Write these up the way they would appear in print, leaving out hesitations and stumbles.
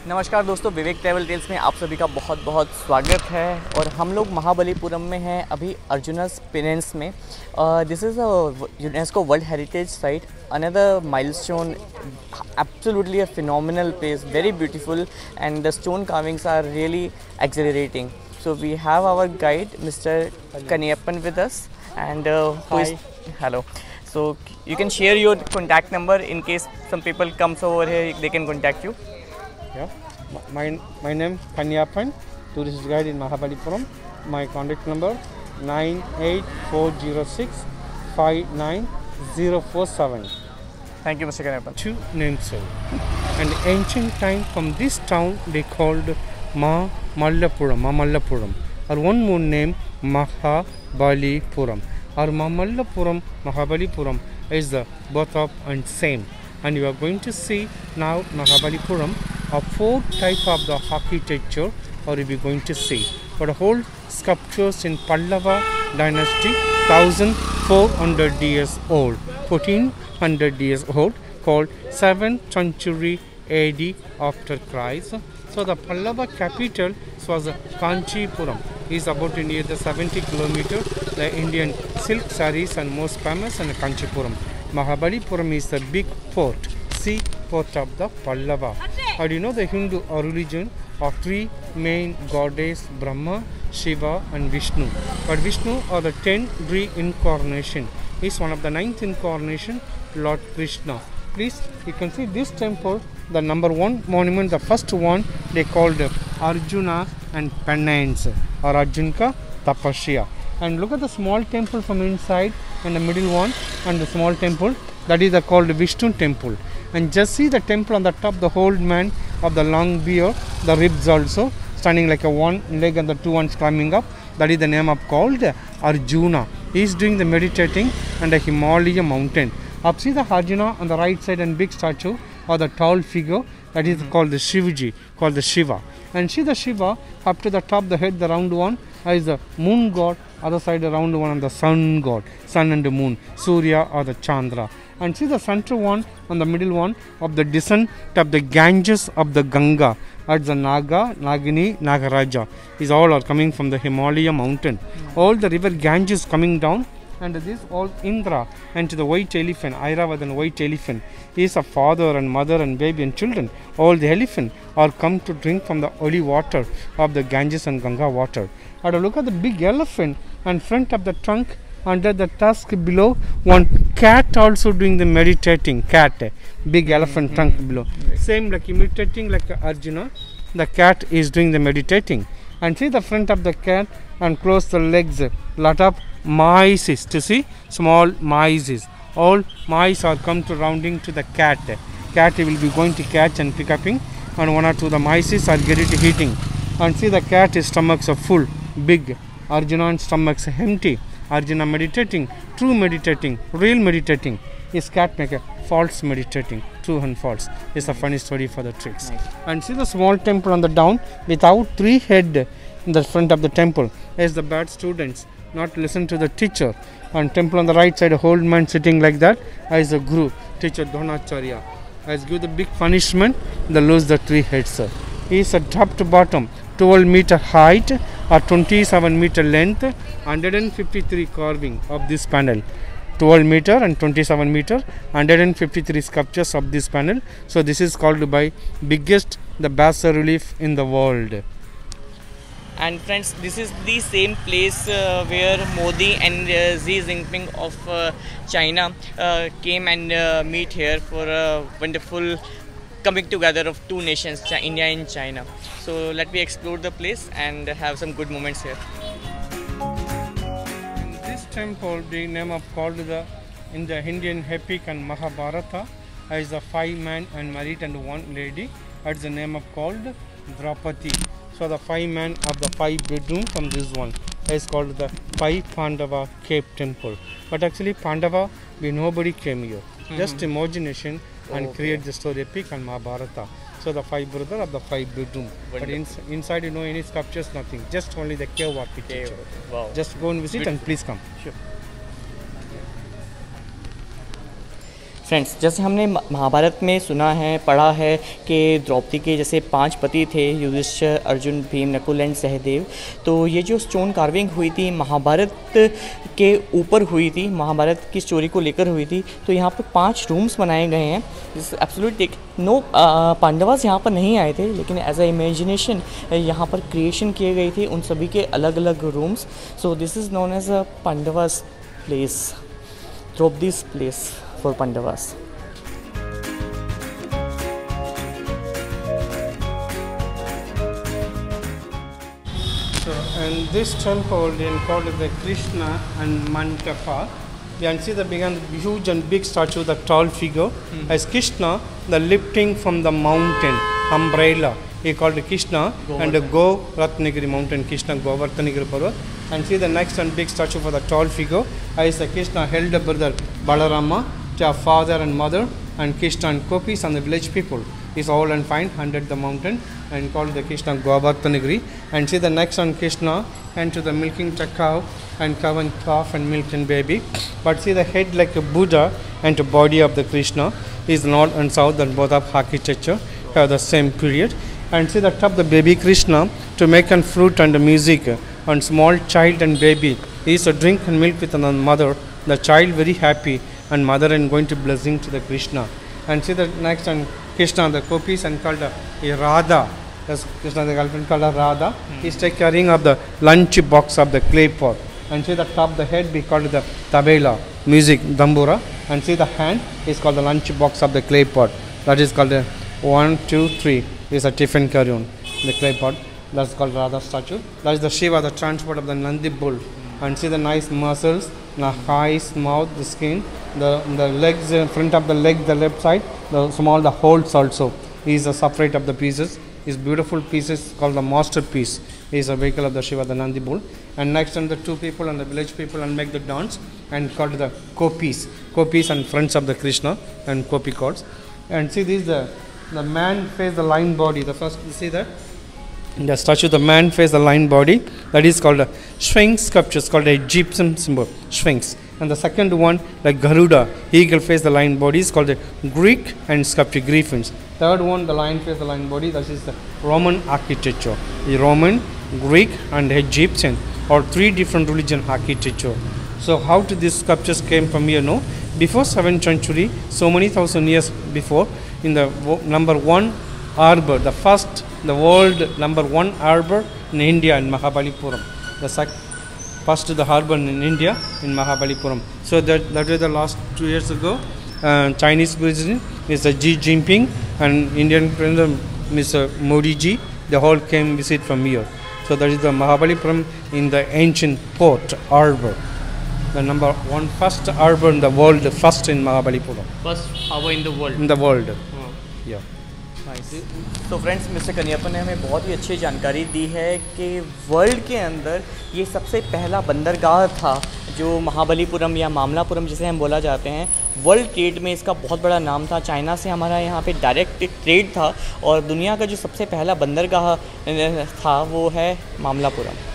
नमस्कार दोस्तों, विवेक travel tales में आप सभी का बहुत बहुत स्वागत है। और हम लोग महाबलीपुरम में हैं अभी अर्जुनस पेरेंट्स में। This is a UNESCO world heritage site, another milestone, absolutely a phenomenal place, very beautiful, and the stone carvings are really exhilarating. So we have our guide Mr. Kaniyappan with us, and who is hello. So you can share your contact number in case some people comes over here, they can contact you. Yeah, my name Kaniyappan, tourist guide in Mahabalipuram. My contact number 98406 59047. Thank you, Mr. Kaniyappan. Two names, sir. And ancient time from this town they called Mallapuram, or one more name Mahabalipuram. Or Mahabalipuram is the both of and same. And you are going to see now Mahabalipuram a four type of the architecture, or you are going to see but the whole sculptures in Pallava dynasty 1400 years old, 1400 years old, called 7th century AD after Christ. So the Pallava capital was Kanchipuram, is about near the 70 kilometers. The Indian silk sarees and most famous in Kanchipuram. Mahabalipuram is the big port, sea port of the Pallava. And you know the Hindu religion of three main goddesses, Brahma, Shiva and Vishnu. But Vishnu are the 10 reincarnation. Is one of the 9th incarnation, Lord Krishna. Please, you can see this temple, the number one monument, the first one they called Arjuna and Penance, or Arjunka Tapasya. And look at the small temple from inside, and the middle one, and the small temple, that is called Vishnu temple. And just see the temple on the top, the old man of the long beard, the ribs also standing like a one leg and the two ones climbing up. That is the name of called Arjuna. He is doing the meditating on the Himalaya mountain. Up see the Arjuna on the right side and big statue or the tall figure, that is called the Shivaji, called the Shiva. And see the Shiva up to the top, the head, the round one is the moon god, other side the round one and the sun god, sun and the moon, Surya or the Chandra. And see the center one on the middle one of the descent of the Ganges of the Ganga, at the Naga, Nagini, Nagaraja. These all are coming from the Himalaya mountain. All the river Ganges coming down, and this all Indra and to the white elephant, Airavat and white elephant, is a father and mother and baby and children. All the elephant are come to drink from the holy water of the Ganges and Ganga water. And look at the big elephant and front of the trunk, under the tusk below, one cat also doing the meditating. Cat, big elephant trunk below. Same like imitating like Arjuna, the cat is doing the meditating. And see the front of the cat and close the legs. Lot of mice is to see, small mice is. All mice are come to rounding to the cat. Cat will be going to catch and pick upping, and one or two the mice are getting to eating. And see the cat stomachs are full, big. Arjuna stomachs empty. Arjuna meditating, true meditating, real meditating. His cat make a false meditating, true and false. It's a funny story for the tricks. Nice. And see the small temple on the down without three head in the front of the temple. As the bad students not listen to the teacher. And temple on the right side, a old man sitting like that as a guru, teacher Dronacharya. As give the big punishment, they lose the three heads. He is a top to bottom, 12 meter height or 27 meter length, 153 carving of this panel. 12 meter and 27 meter, 153 sculptures of this panel. So this is called by biggest the bas relief in the world. And friends, this is the same place where Modi and Xi Jinping of China came and meet here for a wonderful coming together of two nations, India and China. So let me explore the place and have some good moments here. In this temple, the name of called in the Indian epic and Mahabharata is a 5 men and married and 1 lady. That's the name of called Draupadi. So the 5 men of the 5 bedroom from this one is called the 5 Pandava cave temple. But actually Pandava, nobody came here. Just imagination and create the story epic and Mahabharata. So the 5 brothers of the 5 bedroom. Wonderful. But inside any sculptures, nothing. Just only the cave architecture. Wow. Just go and visit. Beautiful. And please come. Sure. Friends, जैसे हमने महाभारत में सुना है, पढ़ा है कि द्रौपदी के जैसे 5 पति थे, युधिष्ठिर, अर्जुन, भीम, नकुल एंड सहदेव। तो ये जो स्टोन कार्विंग हुई थी महाभारत के ऊपर हुई थी, महाभारत की स्टोरी को लेकर हुई थी। तो यहाँ पर 5 रूम्स बनाए गए हैं। दिस एब्सोल्युटली नो पांडवास यहाँ पर नहीं आए थे, लेकिन एज अ इमेजिनेशन यहाँ पर क्रिएशन किए गई थी उन सभी के अलग अलग rooms. So this is known as a Pandavas place, Draupadi's place for Pandavas. So, and this temple then called the Krishna and Mantapa. You can see the huge and big statue, the tall figure, as Krishna, the lifting from the mountain umbrella. He called Krishna and the Govardhanagiri mountain, Krishna Govardhanagiri Parvat. And see the next and big statue for the tall figure, as the Krishna held the brother Balarama, to father and mother, and Krishna and Gopis and the village people is all and fine under the mountain and called the Krishna Govardhanagiri. And see the next on Krishna and to the milking the cow and calf and milk and baby. But see the head like a Buddha and the body of the Krishna is north and south, and both of architecture have the same period. And see the top the baby Krishna to make and fruit and the music, and small child and baby is to drink and milk with another mother, the child very happy and mother and going to blessing to the Krishna. And see the next and Krishna the Gopis and called a Radha. That's Krishna the girlfriend called a Radha. He's take carrying of the lunch box of the clay pot. And see the top the head be called the tabela, music dambura. And see the hand is called the lunch box of the clay pot. That is called the 1, 2, 3 is a tiffin carry-on, the clay pot. That's called Radha statue. That is the Shiva, the transport of the Nandi bull. And see the nice muscles, the eyes, mouth, the skin, the legs, front of the leg, the left side, the small, the holes also is a separate of the pieces. Is beautiful pieces called the masterpiece. Is a vehicle of the Shiva, the Nandi bull. And next on the 2 people and the village people and make the dance and called the Gopis. Gopis and friends of the Krishna and Gopi gods. And see this the man face the lion body. The first you see that. The statue, the man face the lion body, that is called a Sphinx sculpture, it's called a Egyptian symbol, Sphinx. And the second one, like Garuda, eagle face the lion body, is called a Greek and sculpture, Griffins. Third one, the lion face the lion body, that is the Roman architecture. The Roman, Greek and Egyptian, or 3 different religion architecture. So how did these sculptures came from here? No, before 7th century, so many thousand years before, in the number 1 harbor, the world number 1 harbor in India in Mahabalipuram. The first the harbor in India in Mahabalipuram. So that was the last 2 years ago. Chinese president Mr. Xi Jinping and Indian president Mr. Modi ji, they all came visit from here. So that is the Mahabalipuram in the ancient port harbor. The number 1 first harbor in the world, first in Mahabalipuram. First harbor in the world. In the world. Yeah. तो friends, mister कनियप्पन ने हमें बहुत ही अच्छी जानकारी दी है कि world के अंदर ये सबसे पहला बंदरगाह था जो महाबलीपुरम या मामलापुरम जिसे हम बोला जाते हैं। वर्ल्ड ट्रेड में इसका बहुत बड़ा नाम था। चाइना से हमारा यहाँ पे डायरेक्ट ट्रेड था और दुनिया का जो सबसे पहला बंदरगाह था वो है Mamallapuram.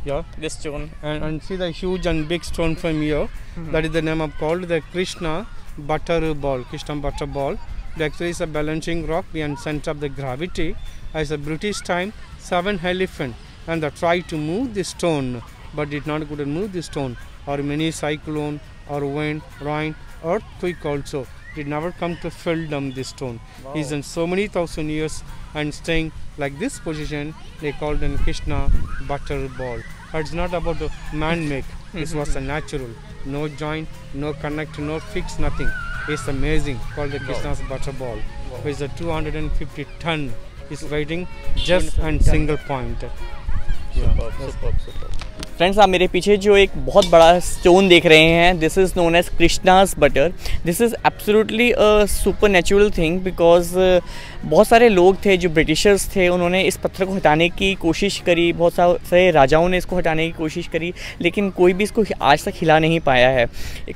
Yeah. This stone. And see the huge and big stone from here. That is the name of called the Krishna Butter Ball. Krishna Butter Ball. It actually is a balancing rock and center of the gravity. As a British time, 7 elephants and they tried to move the stone, but did not go to move the stone. Or many cyclone or wind, rain, earthquake also did never come to fill down this stone. Wow. He's in so many thousand years and staying like this position. They called him Krishna Butter Ball. But it's not about the man-made. This was a natural. No joint, no connect, no fix, nothing. It's amazing. Called the Krishna's Butter Ball. Wow. It's a 250 ton. It's riding just and single point. Friends, आप मेरे पीछे जो एक बहुत बड़ा stone देख रहे हैं, this is known as Krishna's butter. This is absolutely a super natural thing because बहुत सारे लोग थे जो ब्रिटिशर्स थे, उन्होंने इस पत्थर को हटाने की कोशिश करी, बहुत सारे राजाओं ने इसको हटाने की कोशिश करी, लेकिन कोई भी इसको आज तक हिला नहीं पाया है।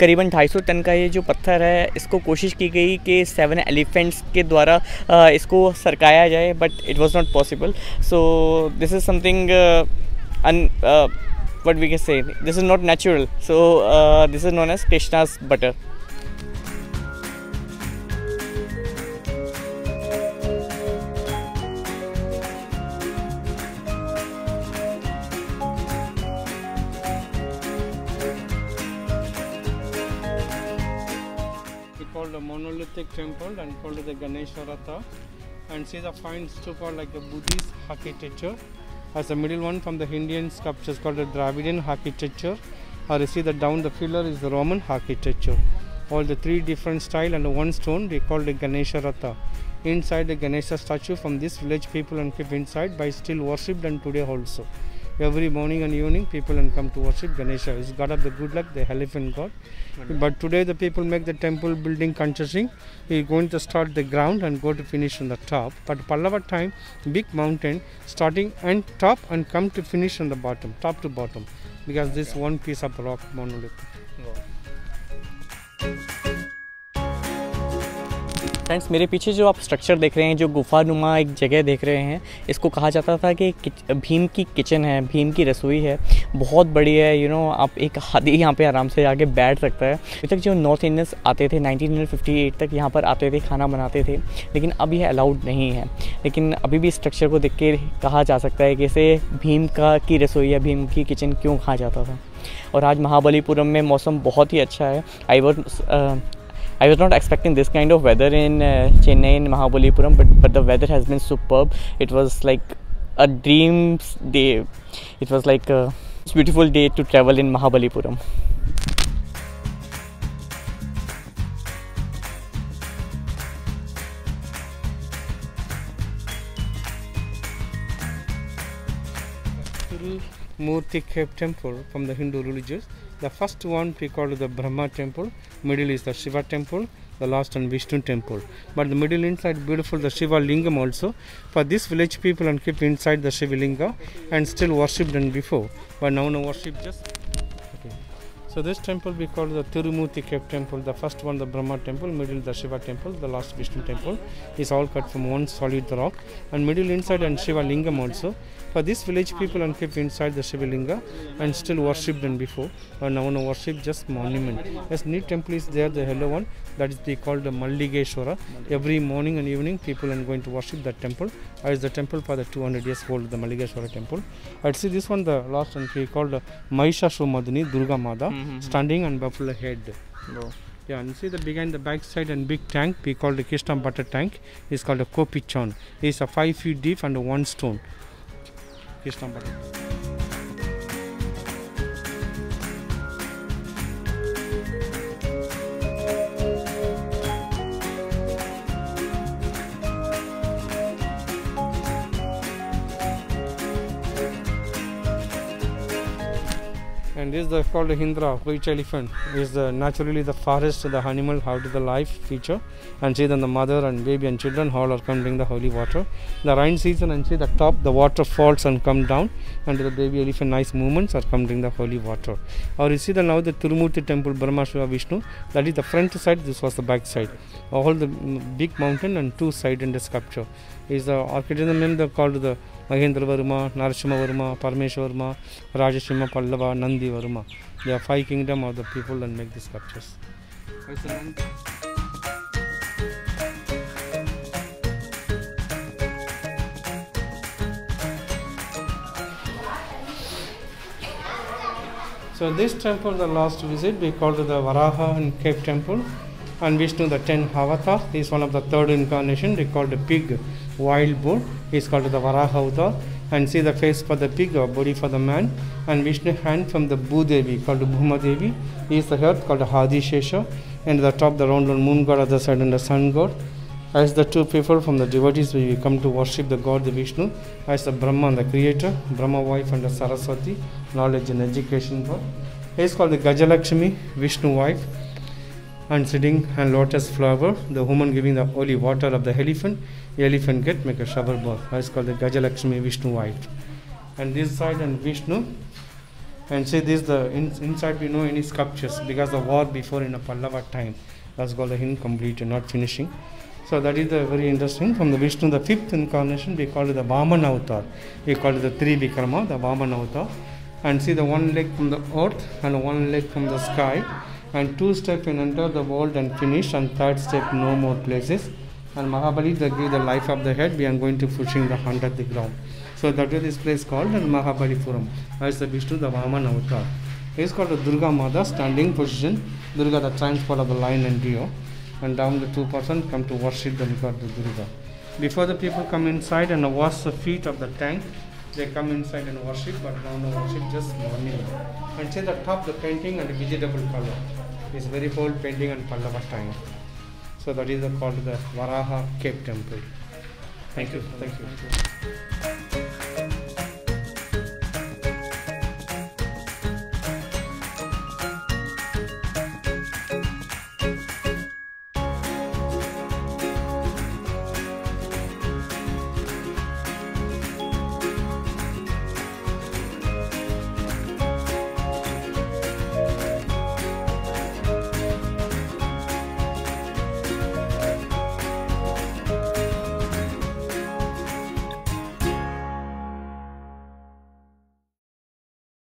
करीबन 250 टन का ये जो पत्थर है, इसको कोशिश की गई कि 7 एलिफेंट्स के द्वारा इसको सरकाया जाए, but it was not possible. So this is something what we can say, this is not natural, so this is known as Krishna's butter. We called the monolithic temple and called it the Ganesha Ratha, and see the fine stupa like the Buddhist architecture. As the middle one from the Indian sculptures called the Dravidian architecture, or you see that down the pillar is the Roman architecture. All the 3 different style and one stone we call the Ganesha Ratha. Inside the Ganesha statue from this village people and keep inside by still worshipped and today also. Every morning and evening people and come to worship Ganesha. It's god of the good luck, the elephant god. But today the people make the temple building construction. We are going to start the ground and go to finish on the top. But Pallava time, big mountain starting and top and come to finish on the bottom, top to bottom, because this one piece of rock monolith. Friends, मेरे पीछे जो आप structure देख रहे हैं, जो गुफानुमा एक जगह देख रहे हैं, इसको कहा जाता था कि भीम की किचन है, भीम की रसोई है। बहुत बड़ी है, आप एक हाथी यहाँ पे आराम से आके बैठ सकता है। अभी तक जो नॉर्थ इंडियंस आते थे 1958 तक यहाँ पर आते थे, खाना बनाते थे, लेकिन अब यह अलाउड नहीं है। लेकिन अभी भी स्ट्रक्चर को देख के कहा जा सकता है कि इसे भीम की रसोई या भीम की किचन क्यों कहा जाता था। और आज महाबलीपुरम में मौसम बहुत ही अच्छा है। I was not expecting this kind of weather in Chennai and Mahabalipuram, but the weather has been superb. It was like a dream day. It was like a beautiful day to travel in Mahabalipuram. Murti Cave temple from the Hindu religions. The first one we call the Brahma temple, middle is the Shiva temple, the last one Vishnu temple. But the middle inside beautiful the Shiva lingam also. For this village people and keep inside the Shiva linga and still worshipped than before. But now no worship just. Okay. So this temple we call the Tirumurti Cave temple. The first one the Brahma temple, middle the Shiva temple, the last Vishnu temple is all cut from one solid rock, and middle inside and Shiva lingam also. For this village people and keep inside the Shiva linga and still worshipped than before. But now no worship just monument. Yes, neat temple is there, the yellow one, that is they called the Malligeshwara. Every morning and evening people are going to worship that temple. As the temple for the 200 years old, the Malligeshwara temple. I'd see this one, the last one we called the Mahishasumadini Durga Mada, standing on buffalo head. Oh. Yeah, and see the behind the back side and big tank we call the Krishna butter tank is called a Kopichon. It's a 5 feet deep and 1 stone. Krishna butter. And this is called the Hindra, white elephant. Is naturally the forest, the animal, how to the life feature. And see then the mother and baby and children all are coming the holy water. The rain season and see the top, the water falls and come down, and the baby elephant nice movements are coming the holy water. Or you see the now the Tirumurti temple, Brahma, Shiva, Vishnu. That is the front side. This was the back side. All the big mountain and 2 sides in the sculpture. Is the architecture name they called the Mahendra Varma, Narasimha Varma, Parameshwar Varma, Rajashima Pallava, Nandi Varma. They are 5 kingdoms of the people that make these sculptures. So this temple, the last visit, we called the Varaha and Cave temple, and Vishnu the 10 avatars. He is one of the 3rd incarnation. They called the pig, wild bull. He is called the Varaha avatar. And see the face for the pig or body for the man. And Vishnu hand from the Bhudevi called the Bhuma Devi. He is the earth called the Hadi Shesha. And the top the round moon god, other side and the sun god. As the 2 people from the devotees we come to worship the god the Vishnu. As the Brahma the creator, Brahma wife and the Saraswati, knowledge and education god. He is called the Gajalakshmi, Vishnu wife. and sitting and lotus flower, the woman giving the holy water of the elephant get make a shower bath. That's called the Gajalakshmi Vishnu wife. And this side and Vishnu, and see this the inside we know any sculptures because the war before in a Pallava time, that's called the incomplete and not finishing. So that is the very interesting. From the Vishnu, the fifth incarnation, we call it the Vaman avatar. We call it the Trivikrama, the Vaman avatar. And see the one leg from the earth and one leg from the sky, and two steps in enter the world and finish, and third step no more places. And Mahabali, they give the life of the head, we are going to pushing the hand at the ground. So that is this place called Mahabalipuram. As the Vishnu, the Vaman avatar. It is called the Durga Mother, standing position. Durga, the transport of the lion and deer. And down the 2% come to worship the god the Durga. Before the people come inside and wash the feet of the tank, they come inside and worship, but now the worship just morning. And see the top, the painting and the vegetable color. It's very old painting and Pallava time. So that is called the Varaha Cave Temple. Thank you. Thank you.